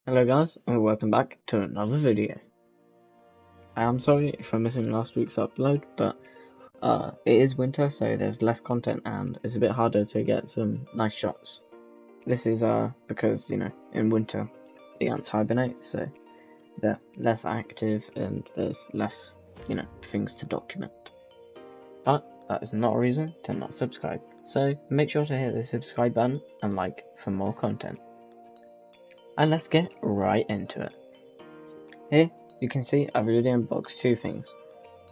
Hello guys, and welcome back to another video. I am sorry if I'm missing last week's upload, but it is winter, so there's less content and it's a bit harder to get some nice shots. This is because, in winter the ants hibernate, so they're less active and there's less, things to document. But that is not a reason to not subscribe, so make sure to hit the subscribe button and like for more content. And let's get right into it. Here you can see I've already unboxed two things.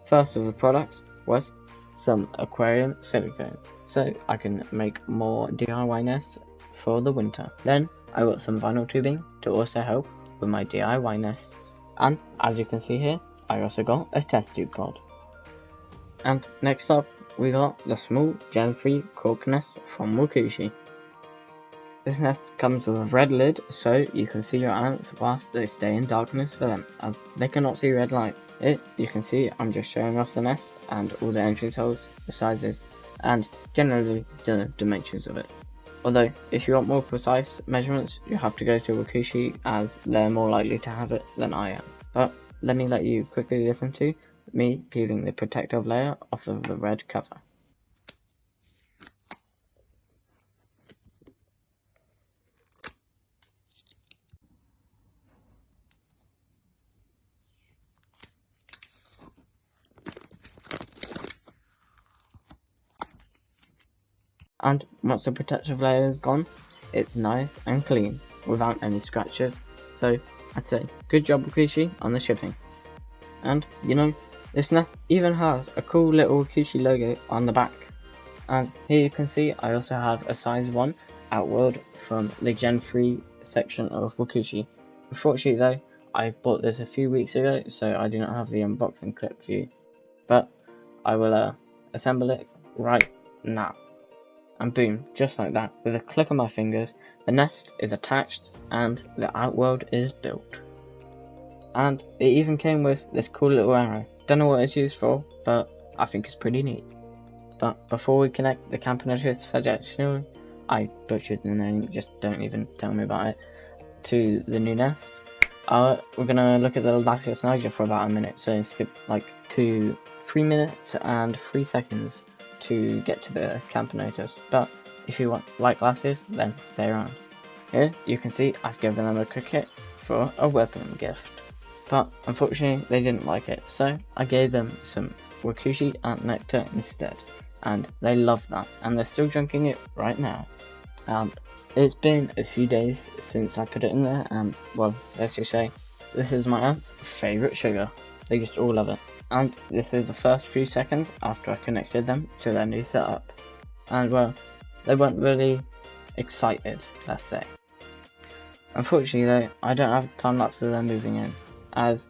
First of the products was some aquarium silicone, so I can make more DIY nests for the winter. Then I got some vinyl tubing to also help with my DIY nests. And as you can see here, I also got a test tube pod. And next up we got the small gel-free cork nest from Wakooshi. This nest comes with a red lid so you can see your ants whilst they stay in darkness for them, as they cannot see red light. Here you can see I'm just showing off the nest and all the entrance holes, the sizes, and generally the dimensions of it. Although if you want more precise measurements you have to go to Wakooshi, as they're more likely to have it than I am. But let you quickly listen to me peeling the protective layer off of the red cover. And once the protective layer is gone, it's nice and clean without any scratches, so I'd say good job Wakooshi on the shipping. And this nest even has a cool little Wakooshi logo on the back. And here you can see I also have a size 1 outward from the Gen 3 section of Wakooshi. Unfortunately though, I bought this a few weeks ago, so I do not have the unboxing clip for you, but I will assemble it right now. And boom, just like that, with a click of my fingers, the nest is attached and the outworld is built. And it even came with this cool little arrow. Don't know what it's used for, but I think it's pretty neat. But before we connect the camponotus fedstchenkoi, I butchered the name, just don't even tell me about it, to the new nest, we're gonna look at the lasius niger for about a minute, so skip like 3 minutes and 3 seconds to get to the camponotus, but if you like lasius, then stay around. Here you can see I've given them a cricket for a welcome gift, but unfortunately they didn't like it, so I gave them some Wakooshi ant nectar instead, and they love that, and they're still drinking it right now. It's been a few days since I put it in there, and well, let's just say this is my aunt's favourite sugar. They just all love it. And this is the first few seconds after I connected them to their new setup. And well, they weren't really excited, let's say. Unfortunately though, I don't have time lapse of them moving in, as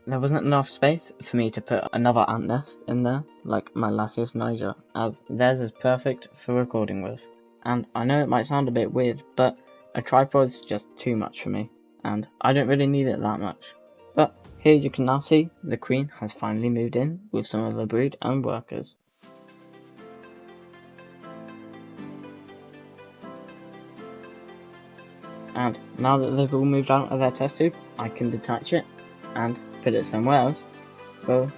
there wasn't enough space for me to put another ant nest in there, like my lasius niger, as theirs is perfect for recording with. And I know it might sound a bit weird, but a tripod's just too much for me, and I don't really need it that much. But here you can now see the queen has finally moved in with some of the brood and workers. And now that they've all moved out of their test tube, I can detach it and put it somewhere else for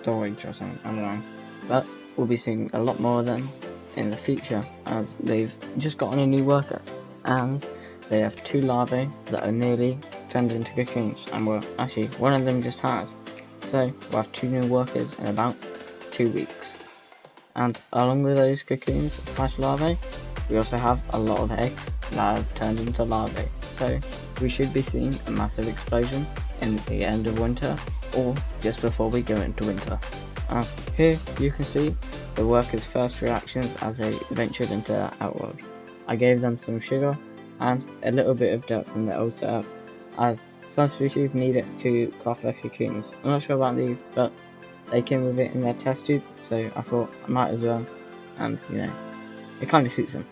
storage or something, I don't know. But we'll be seeing a lot more of them in the future, as they've just gotten a new worker and they have 2 larvae that are nearly turned into cocoons, and well, actually one of them just has, so we'll have 2 new workers in about 2 weeks. And along with those cocoons slash larvae, we also have a lot of eggs that have turned into larvae, so we should be seeing a massive explosion in the end of winter or just before we go into winter. Here you can see the workers' first reactions as they ventured into the outworld. I gave them some sugar and a little bit of dirt from the old setup, as some species need it to craft their cocoons. I'm not sure about these, but they came with it in their test tube, so I thought I might as well, and it kind of suits them.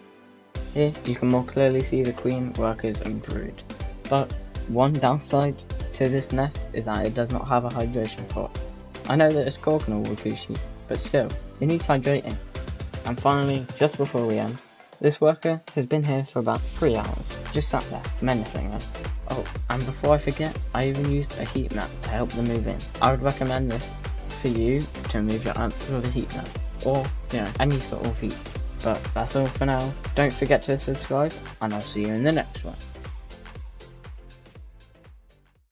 Here you can more clearly see the queen, workers and brood, but one downside to this nest is that it does not have a hydration pot. I know that it's cork and all Wakooshi, but still, it needs hydrating. And finally, just before we end, this worker has been here for about 3 hours, just sat there, menacing them. Oh, and before I forget, I even used a heat map to help them move in. I would recommend this for you to move your ants with a heat map, or, you know, any sort of heat. But that's all for now. Don't forget to subscribe, and I'll see you in the next one.